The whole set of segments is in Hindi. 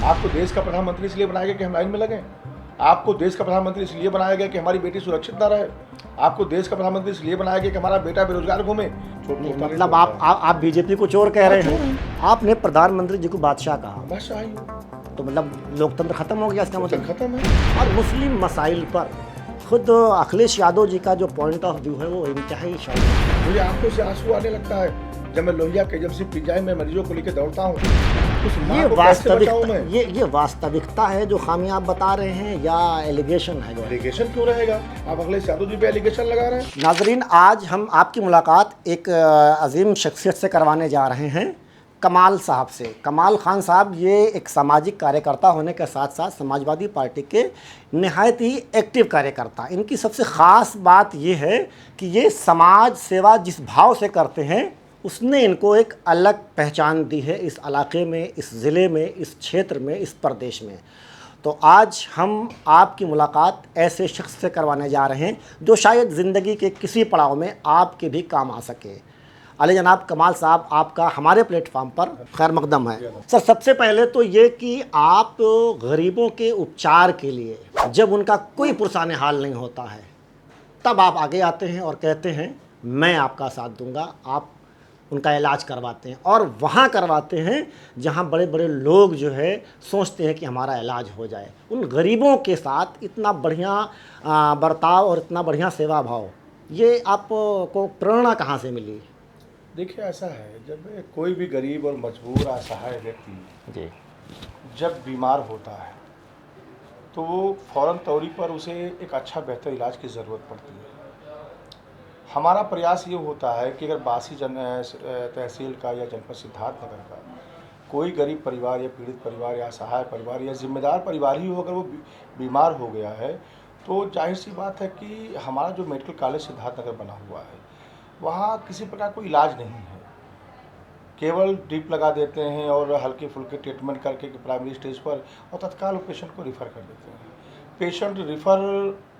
आपको देश का प्रधानमंत्री इसलिए बनाया गया कि हम लाइन में लगें? आपको देश का प्रधानमंत्री इसलिए बनाया गया कि हमारी बेटी सुरक्षित ना रहे? आपको देश का प्रधानमंत्री इसलिए बनाया गया कि हमारा बेटा बेरोजगार घूमे? नहीं, मतलब आप बीजेपी को चोर कह रहे हैं। आपने प्रधानमंत्री जी को बादशाह कहा, बादशाह ही हो, तो मतलब लोकतंत्र खत्म हो गया इसका मतलब। खत्म है। और मुस्लिम मसाइल पर खुद अखिलेश यादव जी का जो पॉइंट ऑफ व्यू है वो इंतहाई शायद। मुझे आंखों से आंसू आने लगता है जब मैं लोहिया के जब से पिंजाई में मरीजों को लेकर दौड़ता हूँ। ये वास्तविकता है जो खामी आप बता रहे हैं या एलिगेशन है? जो एलिगेशन क्यों रहेगा? आप अखिलेश यादव जी पे एलिगेशन लगा रहे हैं। नाजरीन, आज हम आपकी मुलाकात एक अजीम शख्सियत से करवाने जा रहे हैं, कमाल साहब से। कमाल खान साहब ये एक सामाजिक कार्यकर्ता होने के साथ साथ समाजवादी पार्टी के नहायत ही एक्टिव कार्यकर्ता। इनकी सबसे ख़ास बात ये है कि ये समाज सेवा जिस भाव से करते हैं उसने इनको एक अलग पहचान दी है इस इलाके में, इस ज़िले में, इस क्षेत्र में, इस प्रदेश में। तो आज हम आपकी मुलाकात ऐसे शख्स से करवाने जा रहे हैं जो शायद ज़िंदगी के किसी पड़ाव में आपके भी काम आ सके। अली जनाब कमाल साहब, आपका हमारे प्लेटफार्म पर खैर मकदम है। सर, सबसे पहले तो ये कि आप गरीबों के उपचार के लिए जब उनका कोई पुरसाने हाल नहीं होता है तब आप आगे आते हैं और कहते हैं मैं आपका साथ दूंगा, आप उनका इलाज करवाते हैं और वहाँ करवाते हैं जहाँ बड़े बड़े लोग जो है सोचते हैं कि हमारा इलाज हो जाए। उन गरीबों के साथ इतना बढ़िया बर्ताव और इतना बढ़िया सेवा भाव, ये आपको प्रेरणा कहाँ से मिली? देखिए, ऐसा है, जब कोई भी गरीब और मजबूर असहाय व्यक्ति जी जब बीमार होता है तो वो फ़ौरन तौरी पर उसे एक अच्छा बेहतर इलाज की ज़रूरत पड़ती है। हमारा प्रयास ये होता है कि अगर बासी तहसील का या जनपद सिद्धार्थनगर का कोई गरीब परिवार या पीड़ित परिवार या असहाय परिवार या जिम्मेदार परिवार ही हो, अगर वो बीमार हो गया है तो जाहिर सी बात है कि हमारा जो मेडिकल कॉलेज सिद्धार्थनगर बना हुआ है वहाँ किसी प्रकार कोई इलाज नहीं है। केवल ड्रिप लगा देते हैं और हल्के फुल्के ट्रीटमेंट करके प्राइमरी स्टेज पर और तत्काल पेशेंट को रिफ़र कर देते हैं। पेशेंट रिफ़र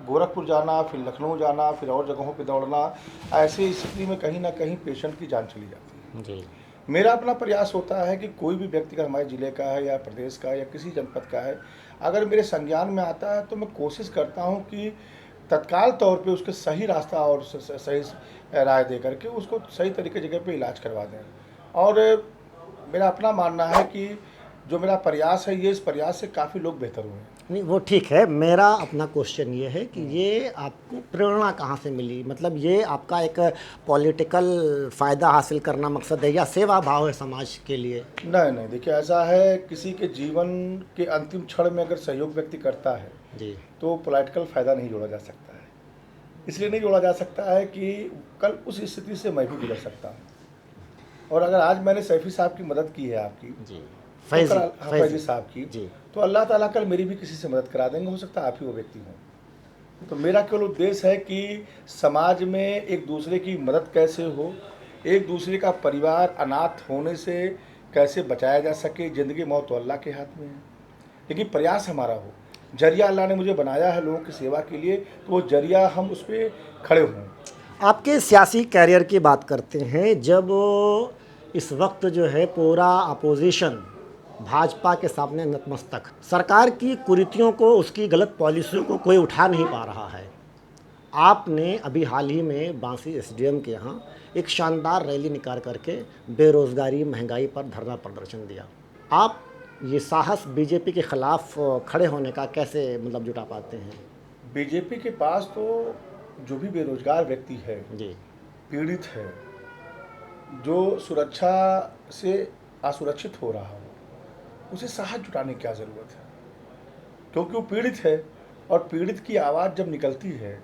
गोरखपुर जाना, फिर लखनऊ जाना, फिर और जगहों पे दौड़ना, ऐसी स्थिति में कहीं ना कहीं पेशेंट की जान चली जाती है। जी। मेरा अपना प्रयास होता है कि कोई भी व्यक्ति अगर हमारे ज़िले का है या प्रदेश का या किसी जनपद का है, अगर मेरे संज्ञान में आता है तो मैं कोशिश करता हूँ कि तत्काल तौर पे उसके सही रास्ता और सही राय दे करके उसको सही तरीके जगह पे इलाज करवा दें। और मेरा अपना मानना है कि जो मेरा प्रयास है, ये इस प्रयास से काफ़ी लोग बेहतर हुए हैं। नहीं, वो ठीक है। मेरा अपना क्वेश्चन ये है कि ये आपको प्रेरणा कहाँ से मिली? मतलब ये आपका एक पॉलिटिकल फ़ायदा हासिल करना मकसद है या सेवा भाव है समाज के लिए? नहीं, देखिए, ऐसा है, किसी के जीवन के अंतिम क्षण में अगर सहयोग व्यक्ति करता है जी, तो पॉलिटिकल फ़ायदा नहीं जोड़ा जा सकता है। इसलिए नहीं जोड़ा जा सकता है कि कल उस स्थिति से मैं भी गुजर सकता हूँ। और अगर आज मैंने सैफी साहब की मदद की है आपकी जी, फैजी साहब की, जी, तो अल्लाह ताला कल मेरी भी किसी से मदद करा देंगे, हो सकता है आप ही वो व्यक्ति हों। तो मेरा केवल उद्देश्य है कि समाज में एक दूसरे की मदद कैसे हो, एक दूसरे का परिवार अनाथ होने से कैसे बचाया जा सके। ज़िंदगी मौत तो अल्लाह के हाथ में है, लेकिन प्रयास हमारा हो। जरिया अल्लाह ने मुझे बनाया है लोगों की सेवा के लिए, तो वो जरिया हम उस पर खड़े हों। आपके सियासी कैरियर की बात करते हैं, जब इस वक्त जो है पूरा अपोजिशन भाजपा के सामने नतमस्तक, सरकार की कुरीतियों को, उसकी गलत पॉलिसियों को कोई उठा नहीं पा रहा है। आपने अभी हाल ही में बांसी एसडीएम के यहाँ एक शानदार रैली निकाल करके बेरोज़गारी, महंगाई पर धरना प्रदर्शन दिया। आप ये साहस बीजेपी के ख़िलाफ़ खड़े होने का कैसे मतलब जुटा पाते हैं? बीजेपी के पास तो जो भी बेरोजगार व्यक्ति है, जी, पीड़ित है, जो सुरक्षा से असुरक्षित हो रहा हो, उसे साहस जुटाने की क्या ज़रूरत है? क्योंकि वो पीड़ित है और पीड़ित की आवाज़ जब निकलती है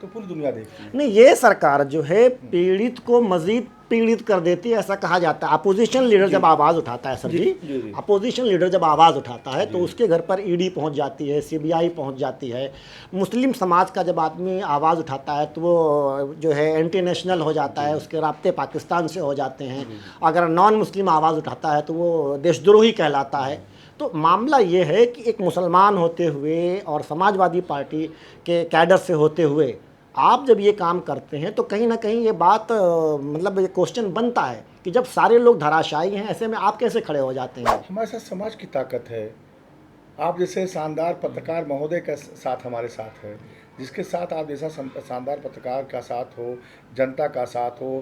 तो पूरी दुनिया देखती है। नहीं, ये सरकार जो है पीड़ित को मजीद पीड़ित कर देती है, ऐसा कहा जाता है। अपोजिशन लीडर जब आवाज़ उठाता है, सर जी, अपोजिशन लीडर जब आवाज़ उठाता है तो उसके घर पर ईडी पहुंच जाती है, सीबीआई पहुंच जाती है। मुस्लिम समाज का जब आदमी आवाज़ उठाता है तो वो जो है एंटी नेशनल हो जाता है, उसके राब्ते पाकिस्तान से हो जाते हैं। अगर नॉन मुस्लिम आवाज़ उठाता है तो वो देशद्रोही कहलाता है। तो मामला ये है कि एक मुसलमान होते हुए और समाजवादी पार्टी के कैडर से होते हुए आप जब ये काम करते हैं तो कहीं ना कहीं ये बात मतलब ये क्वेश्चन बनता है कि जब सारे लोग धराशायी हैं, ऐसे में आप कैसे खड़े हो जाते हैं? हमारे साथ समाज की ताकत है, आप जैसे शानदार पत्रकार महोदय का साथ हमारे साथ है, जिसके साथ आप जैसा शानदार पत्रकार का साथ हो, जनता का साथ हो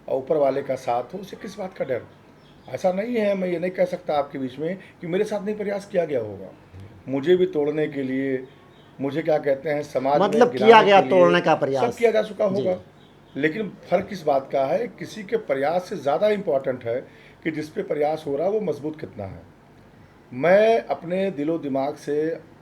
और ऊपर वाले का साथ हो, उसे किस बात का डर? ऐसा नहीं है, मैं ये नहीं कह सकता आपके बीच में कि मेरे साथ नहीं प्रयास किया गया होगा। मुझे भी तोड़ने के लिए, मुझे क्या कहते हैं, समाज में मतलब किया गिराने गया के लिए तोड़ने का प्रयास सब किया जा चुका होगा। लेकिन फर्क इस बात का है, किसी के प्रयास से ज़्यादा इम्पोर्टेंट है कि जिस पे प्रयास हो रहा है वो मजबूत कितना है। मैं अपने दिलो दिमाग से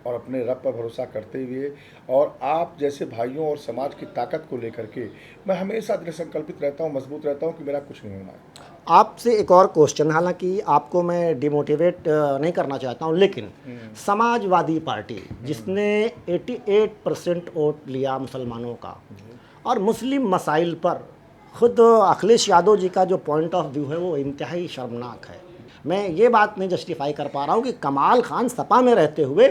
और अपने रब पर भरोसा करते हुए और आप जैसे भाइयों और समाज की ताकत को लेकर के मैं हमेशा दृढ़ संकल्पित रहता हूँ, मजबूत रहता हूँ कि मेरा कुछ नहीं होना है। आपसे एक और क्वेश्चन, हालांकि आपको मैं डिमोटिवेट नहीं करना चाहता हूं, लेकिन समाजवादी पार्टी जिसने 88% वोट लिया मुसलमानों का और मुस्लिम मसाइल पर खुद अखिलेश यादव जी का जो पॉइंट ऑफ व्यू है वो इंतहाई शर्मनाक है। मैं ये बात नहीं जस्टिफाई कर पा रहा हूँ कि कमाल खान सपा में रहते हुए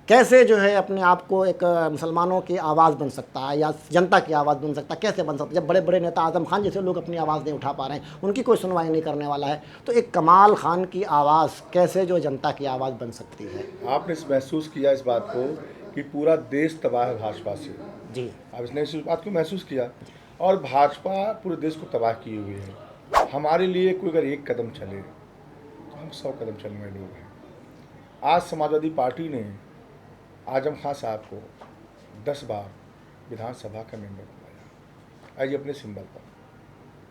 कैसे जो है अपने आप को एक मुसलमानों की आवाज़ बन सकता है या जनता की आवाज़ बन सकता है, कैसे बन सकता है जब बड़े बड़े नेता आजम खान जैसे लोग अपनी आवाज़ नहीं उठा पा रहे हैं, उनकी कोई सुनवाई नहीं करने वाला है, तो एक कमाल खान की आवाज़ कैसे जो जनता की आवाज़ बन सकती है? आपने महसूस किया इस बात को कि पूरा देश तबाह है भाजपा से? जी, आप इसने इस बात को महसूस किया और भाजपा पूरे देश को तबाह किए हुए है। हमारे लिए कोई अगर एक कदम चले तो हम 100 कदम चलने वाले लोग हैं। आज समाजवादी पार्टी ने आजम खान साहब को 10 बार विधानसभा का मेंबर बनाया, आज अपने सिंबल पर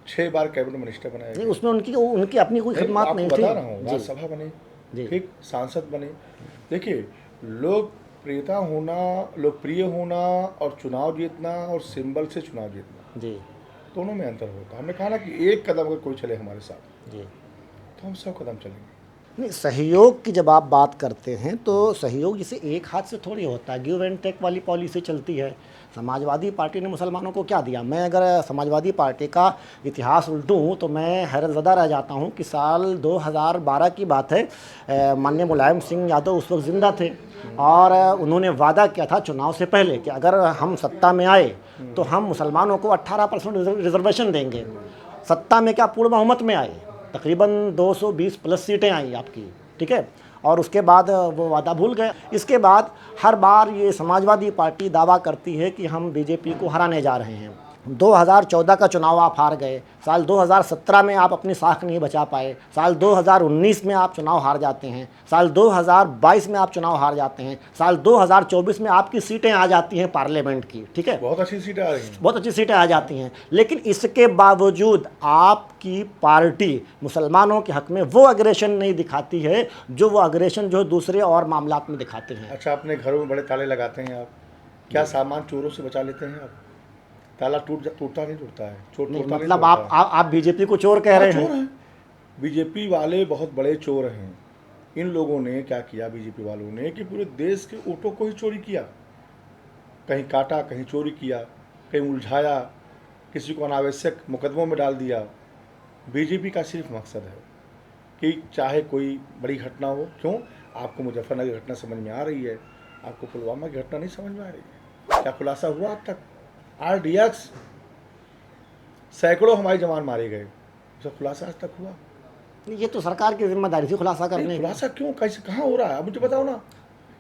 6 बार कैबिनेट मिनिस्टर बनाया नहीं गया। उसमें उनकी अपनी कोई खिदमत आपको नहीं थी। बता रहा हूँ, जी, राज्यसभा बने, जी, ठीक, सांसद बने। देखिए, लोकप्रियता होना, लोकप्रिय होना और चुनाव जीतना और सिंबल से चुनाव जीतना, जी, दोनों में अंतर होता है। हमने कहा ना कि एक कदम अगर कोई चले हमारे साथ जी। तो हम 100 कदम चलेंगे। नहीं, सहयोग की जब आप बात करते हैं तो सहयोग जैसे एक हाथ से थोड़ी होता है, गिव एंड टेक वाली पॉलिसी चलती है। समाजवादी पार्टी ने मुसलमानों को क्या दिया? मैं अगर समाजवादी पार्टी का इतिहास उल्टूँ तो मैं हैरतज़दा रह जाता हूँ कि साल 2012 की बात है, माननीय मुलायम सिंह यादव उस वक्त ज़िंदा थे और उन्होंने वादा किया था चुनाव से पहले कि अगर हम सत्ता में आए तो हम मुसलमानों को 18% रिजर्वेशन देंगे। सत्ता में क्या, पूर्ण बहुमत में आए, तकरीबन 220 प्लस सीटें आई आपकी, ठीक है, और उसके बाद वो वादा भूल गए। इसके बाद हर बार ये समाजवादी पार्टी दावा करती है कि हम बीजेपी को हराने जा रहे हैं। 2014 का चुनाव आप हार गए, साल 2017 में आप अपनी साख नहीं बचा पाए, साल 2019 में आप चुनाव हार जाते हैं, साल 2022 में आप चुनाव हार जाते हैं, साल 2024 में आपकी सीटें आ जाती हैं पार्लियामेंट की, ठीक है, बहुत अच्छी सीटें आ रही हैं, बहुत अच्छी सीटें आ जाती हैं, लेकिन इसके बावजूद आपकी पार्टी मुसलमानों के हक में वो अग्रेशन नहीं दिखाती है जो वो अग्रेशन जो दूसरे और मामलात में दिखाते हैं। अच्छा, अपने घरों में बड़े ताले लगाते हैं आप, क्या सामान चोरों से बचा लेते हैं आप? ताला टूटता नहीं टूटता है, चोर नहीं, तोड़ता नहीं मतलब तोड़ता है। आप बीजेपी को चोर कह रहे चोर हैं? हैं, बीजेपी वाले बहुत बड़े चोर हैं। इन लोगों ने क्या किया, बीजेपी वालों ने, कि पूरे देश के वोटों को ही चोरी किया, कहीं काटा, कहीं चोरी किया, कहीं उलझाया, किसी को अनावश्यक मुकदमों में डाल दिया। बीजेपी का सिर्फ मकसद है कि चाहे कोई बड़ी घटना हो, क्यों आपको मुजफ्फरनगर की घटना समझ में आ रही है, आपको पुलवामा की घटना नहीं समझ में आ रही है? क्या खुलासा हुआ अब तक? RDX सैकड़ों हमारे जवान मारे गए, उसका खुलासा आज तक हुआ? ये तो सरकार की जिम्मेदारी थी खुलासा करने की। खुलासा क्यों, कैसे, कहाँ हो रहा है, मुझे बताओ ना।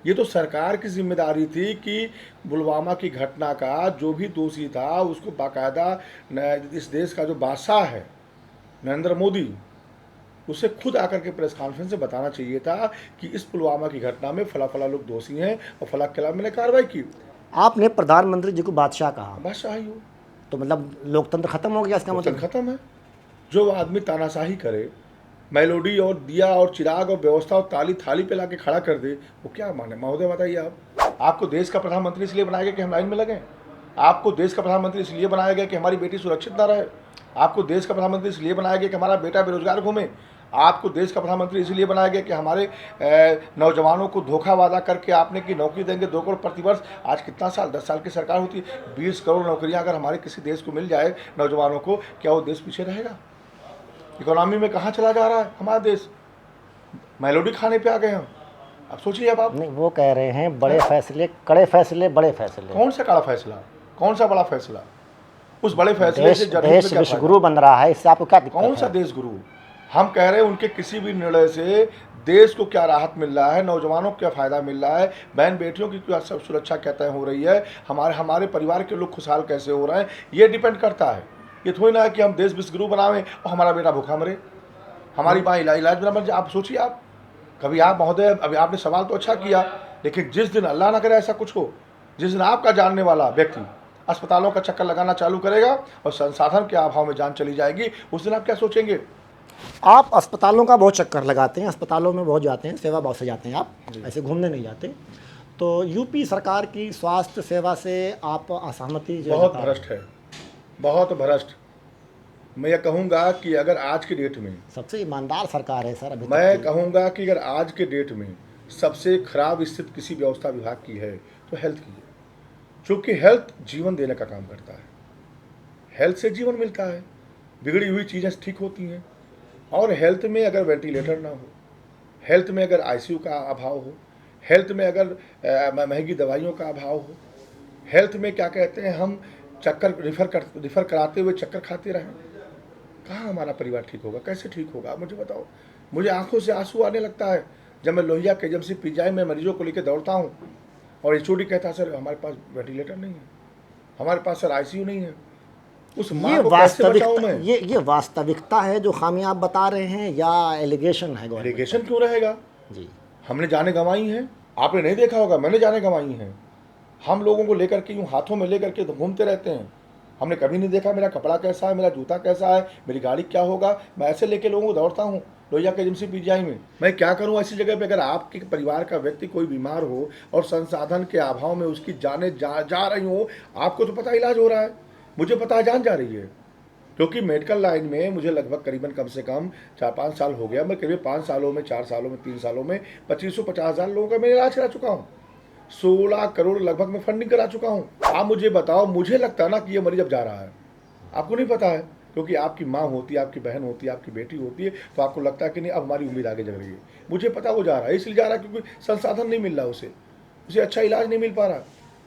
ये तो सरकार की जिम्मेदारी थी कि पुलवामा की घटना का जो भी दोषी था उसको बाकायदा इस देश का जो बादशाह है नरेंद्र मोदी, उसे खुद आकर के प्रेस कॉन्फ्रेंस से बताना चाहिए था कि इस पुलवामा की घटना में फला फला लोग दोषी हैं और फला के खिलाफ मैंने कार्रवाई की। आपने प्रधानमंत्री जी को बादशाह कहा, बादशाह ही हो तो मतलब लोकतंत्र खत्म हो गया इसका तो मतलब? खत्म है। जो आदमी तानाशाही करे, मेलोडी और दिया और चिराग और व्यवस्था और ताली थाली पे लाके खड़ा कर दे, वो क्या माने? महोदय बताइए आप, आपको देश का प्रधानमंत्री इसलिए बनाया गया कि हम लाइन में लगें? आपको देश का प्रधानमंत्री इसलिए बनाया गया कि हमारी बेटी सुरक्षित ना रहे? आपको देश का प्रधानमंत्री इसलिए बनाया गया कि हमारा बेटा बेरोजगार घूमे? आपको देश का प्रधानमंत्री इसलिए बनाया गया कि हमारे नौजवानों को धोखा वादा करके आपने कि नौकरी देंगे 2 करोड़ प्रतिवर्ष? आज कितना साल, 10 साल की सरकार होती है, 20 करोड़ नौकरियां अगर हमारे किसी देश को मिल जाए नौजवानों को, क्या वो देश पीछे रहेगा? इकोनॉमी में कहाँ चला जा रहा है हमारा देश? मेलोडी खाने पे आ गए हम। अब सोचिए अब आप। नहीं, वो कह रहे हैं बड़े फैसले, कड़े फैसले, बड़े फैसले। कौन सा कड़ा फैसला, कौन सा बड़ा फैसला? उस बड़े फैसले देश से जनहित में देश क्या विश्व फायदा? गुरु बन रहा है, इससे आपको क्या दिक्कत कौन सा है? देश गुरु? हम कह रहे हैं उनके किसी भी निर्णय से देश को क्या राहत मिल रहा है, नौजवानों को क्या फ़ायदा मिल रहा है, बहन बेटियों की क्या सब सुरक्षा क्या तय हो रही है, हमारे परिवार के लोग खुशहाल कैसे हो रहे हैं, ये डिपेंड करता है। ये थोड़ी ना है कि हम देश विश्वगुरु बनावें और हमारा बेटा भूखा मरे, हमारी माँ इलाज बिना मर जाए। आप सोचिए, आप कभी आप महोदय, अभी आपने सवाल तो अच्छा किया, लेकिन जिस दिन अल्लाह ना करे ऐसा कुछ हो, जिस दिन आपका जानने वाला व्यक्ति अस्पतालों का चक्कर लगाना चालू करेगा और संसाधन के अभाव में जान चली जाएगी, उस दिन आप क्या सोचेंगे? आप अस्पतालों का बहुत चक्कर लगाते हैं, अस्पतालों में बहुत जाते हैं, सेवा भाव से जाते हैं आप, ऐसे घूमने नहीं जाते। तो यूपी सरकार की स्वास्थ्य सेवा से आप असहमति जो बहुत जता रहे भ्रष्ट है, बहुत भ्रष्ट। मैं ये कहूँगा कि अगर आज की डेट में, हैं। सबसे ईमानदार सरकार है सर अभी तक मैं की। कहूँगा कि अगर आज के डेट में सबसे खराब स्थिति किसी व्यवस्था विभाग की है तो हेल्थ की है, क्योंकि हेल्थ जीवन देने का काम करता है। हेल्थ से जीवन मिलता है, बिगड़ी हुई चीज़ें ठीक होती हैं। और हेल्थ में अगर वेंटिलेटर ना हो, हेल्थ में अगर आईसीयू का अभाव हो, हेल्थ में अगर महंगी दवाइयों का अभाव हो, हेल्थ में क्या कहते हैं हम चक्कर रिफ़र कराते हुए चक्कर खाते रहें, कहाँ हमारा परिवार ठीक होगा, कैसे ठीक होगा? आप मुझे बताओ। मुझे आंखों से आंसू आने लगता है जब मैं लोहिया के एजेंसी पीजीआई में मरीजों को लेकर दौड़ता हूँ और एचओडी कहता है सर हमारे पास वेंटिलेटर नहीं है, हमारे पास सर आईसीयू नहीं है। उस ये माँ को कैसे बचाऊँ वास्तविकता, मैं? ये वास्तविकता है जो खामी आप बता रहे हैं या एलिगेशन है गवर्नमेंट? एलिगेशन क्यों रहेगा? जी। हमने जाने गंवाई हैं, आपने नहीं देखा होगा, मैंने जाने गंवाई हैं। हम लोगों को लेकर के यूँ हाथों में लेकर के तो घूमते रहते हैं। हमने कभी नहीं देखा मेरा कपड़ा कैसा है, मेरा जूता कैसा है, मेरी गाड़ी क्या होगा। मैं ऐसे लेके लोगों को दौड़ता हूँ लोहिया के एजेंसी पीजीआई में। मैं क्या करूँ ऐसी जगह पे? अगर आपके परिवार का व्यक्ति कोई बीमार हो और संसाधन के अभाव में उसकी जाने जा रही हो, आपको तो पता इलाज हो रहा है, मुझे पता है जान जा रही है। क्योंकि मेडिकल लाइन में मुझे लगभग करीबन कम से कम 4-5 साल हो गया। मैं करीब 5 सालों में, 4 सालों में, 3 सालों में 2550 लोगों का मैं इलाज करा चुका हूँ। 16 करोड़ लगभग मैं फंडिंग करा चुका हूँ। आप मुझे बताओ, मुझे लगता है ना कि ये मरीज अब जा रहा है, आपको नहीं पता है, क्योंकि आपकी माँ होती है, आपकी बहन होती है, आपकी बेटी होती है, तो आपको लगता है कि नहीं अब हमारी उम्मीद आगे जग रही है। मुझे पता वो जा रहा है, इसलिए जा रहा है क्योंकि संसाधन नहीं मिल रहा उसे अच्छा इलाज नहीं मिल पा रहा।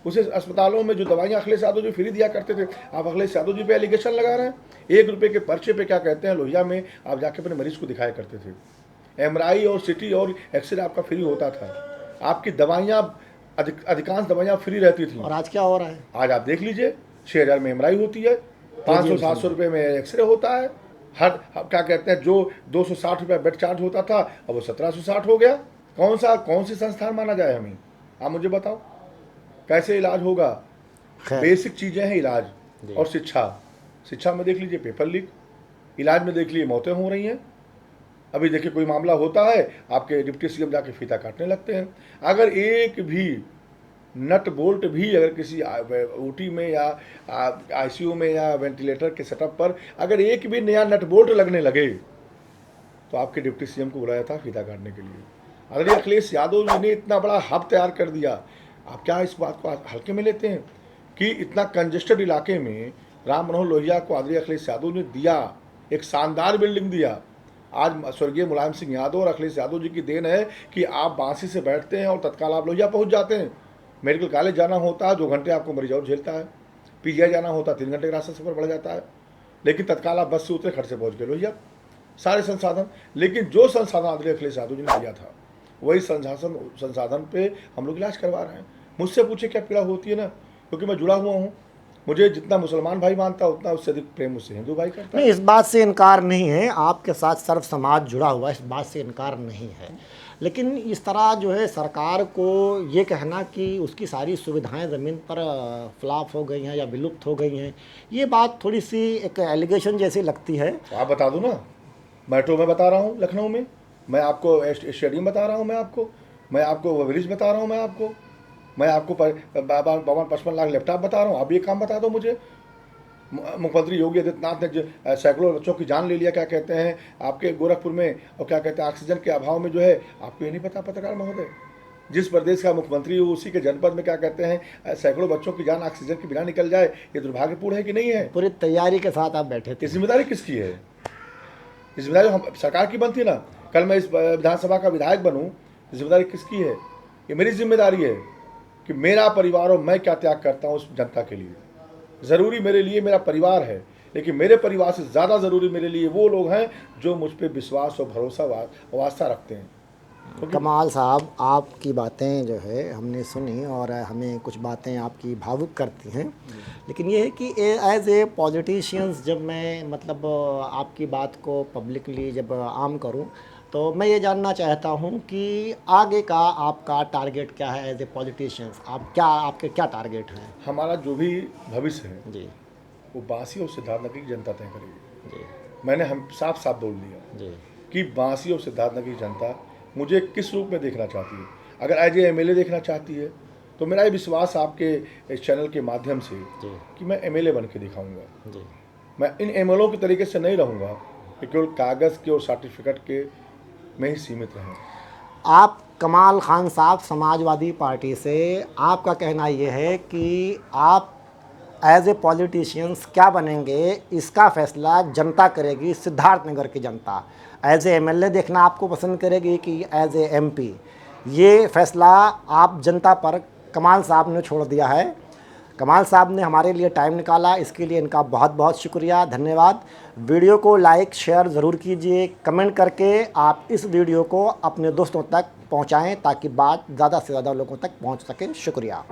उसे अस्पतालों में जो दवाइयाँ अखिलेश यादव जी फ्री दिया करते थे, आप अखिलेश यादव जी पे एलिगेशन लगा रहे हैं। 1 रुपये के पर्चे पे क्या कहते हैं, लोहिया में आप जाके अपने मरीज को दिखाया करते थे। एमआरआई और सिटी और एक्सरे आपका फ्री होता था। आपकी दवाइयाँ अधिकांश दवाइयाँ फ्री रहती थी। और आज क्या हो रहा है? आज आप देख लीजिए, 6000 में एमआरआई होती है, 500-700 रुपये में एक्सरे होता है। हर क्या कहते हैं, जो 260 रुपये बेड चार्ज होता था अब वो 1760 हो गया। कौन सी संस्थान माना जाए हमें? आप मुझे बताओ कैसे इलाज होगा? खैर, बेसिक चीज़ें हैं इलाज और शिक्षा में देख लीजिए पेपर लीक, इलाज में देख लीजिए मौतें हो रही हैं। अभी देखिए कोई मामला होता है, आपके डिप्टी सीएम जाके फीता काटने लगते हैं। अगर एक भी नट बोल्ट भी अगर किसी ओटी में या आईसीयू में या वेंटिलेटर के सेटअप पर अगर एक भी नया नट बोल्ट लगने लगे तो आपके डिप्टी सीएम को बुलाया था फीता काटने के लिए। आदरणीय अखिलेश यादव जी ने इतना बड़ा हब तैयार कर दिया, आप क्या इस बात को हल्के में लेते हैं कि इतना कंजेस्टेड इलाके में राम मनोहर लोहिया को आदरणीय अखिलेश यादव ने दिया, एक शानदार बिल्डिंग दिया। आज स्वर्गीय मुलायम सिंह यादव और अखिलेश यादव जी की देन है कि आप बांसी से बैठते हैं और तत्काल आप लोहिया पहुंच जाते हैं। मेडिकल कॉलेज जाना होता है 2 घंटे आपको मरीज और झेलता है, पीजीआई जाना होता है 3 घंटे का रास्ता सफर बढ़ जाता है, लेकिन तत्काल आप बस से उतरे खट से पहुँच गए लोहिया, सारे संसाधन। लेकिन जो संसाधन आदरणीय अखिलेश यादव जी ने दिया था वही संसाधन पे हम लोग इलाज करवा रहे हैं। मुझसे पूछे क्या पीड़ा होती है ना, क्योंकि मैं जुड़ा हुआ हूँ। मुझे जितना मुसलमान भाई मानता है उतना उससे अधिक प्रेम मुझसे हिंदू भाई करता है। नहीं, इस बात से इनकार नहीं है, आपके साथ सर्व समाज जुड़ा हुआ है, इस बात से इनकार नहीं है। लेकिन इस तरह जो है सरकार को ये कहना कि उसकी सारी सुविधाएं ज़मीन पर फ्लॉप हो गई हैं या विलुप्त हो गई हैं, ये बात थोड़ी सी एक एलिगेशन जैसी लगती है। तो आप बता दो ना, मेट्रो में बता रहा हूँ लखनऊ में, मैं आपको स्टेडियम बता रहा हूँ, मैं आपको ब्रिज बता रहा हूँ, मैं आपको 55 लाख लैपटॉप बता रहा हूँ। आप ये काम बता दो मुझे। मुख्यमंत्री योगी आदित्यनाथ ने सैकड़ों बच्चों की जान ले लिया क्या कहते हैं आपके गोरखपुर में, और क्या कहते हैं ऑक्सीजन के अभाव में जो है, आपको ये नहीं पता पत्रकार महोदय? जिस प्रदेश का मुख्यमंत्री हो उसी के जनपद में क्या कहते हैं सैकड़ों बच्चों की जान ऑक्सीजन के बिना निकल जाए, ये दुर्भाग्यपूर्ण है कि नहीं है? पूरी तैयारी के साथ आप बैठे थे। ये जिम्मेदारी किसकी है? ये जिम्मेदारी हम सरकार की बनती ना। कल मैं इस विधानसभा का विधायक बनूँ, जिम्मेदारी किसकी है? ये मेरी जिम्मेदारी है कि मेरा परिवार और मैं क्या त्याग करता हूँ उस जनता के लिए। ज़रूरी मेरे लिए मेरा परिवार है, लेकिन मेरे परिवार से ज़्यादा ज़रूरी मेरे लिए वो लोग हैं जो मुझ पर विश्वास और भरोसा और आस्था रखते हैं। कमाल साहब, आपकी बातें जो है हमने सुनी और हमें कुछ बातें आपकी भावुक करती हैं, लेकिन ये है कि एज ए पॉलिटिशियंस जब मैं मतलब आपकी बात को पब्लिकली जब आम करूं, तो मैं ये जानना चाहता हूं कि आगे का आपका टारगेट क्या है एज ए पॉलिटिशियंस। आपके क्या टारगेट हैं? हमारा जो भी भविष्य है जी वो बांसी और सिद्धार्थनगर की जनता तय करेगी। जी मैंने हम साफ साफ बोल दिया जी कि बांसी और सिद्धार्थनगर की जनता मुझे किस रूप में देखना चाहती है। अगर एज ए एमएलए देखना चाहती है तो मेरा ये विश्वास आपके इस चैनल के माध्यम से जी कि मैं एमएलए बन के दिखाऊंगा। जी मैं इन एमएलओ के तरीके से नहीं रहूँगा कि केवल कागज़ के और सर्टिफिकेट के में ही सीमित रहें। आप कमाल खान साहब समाजवादी पार्टी से, आपका कहना ये है कि आप एज ए पॉलिटिशियंस क्या बनेंगे इसका फैसला जनता करेगी, सिद्धार्थनगर की जनता। एज ए एमएलए देखना आपको पसंद करेगी कि एज ए एमपी, ये फैसला आप जनता पर कमाल साहब ने छोड़ दिया है। कमाल साहब ने हमारे लिए टाइम निकाला, इसके लिए इनका बहुत बहुत शुक्रिया, धन्यवाद। वीडियो को लाइक शेयर ज़रूर कीजिए, कमेंट करके आप इस वीडियो को अपने दोस्तों तक पहुंचाएं ताकि बात ज़्यादा से ज़्यादा लोगों तक पहुंच सके। शुक्रिया।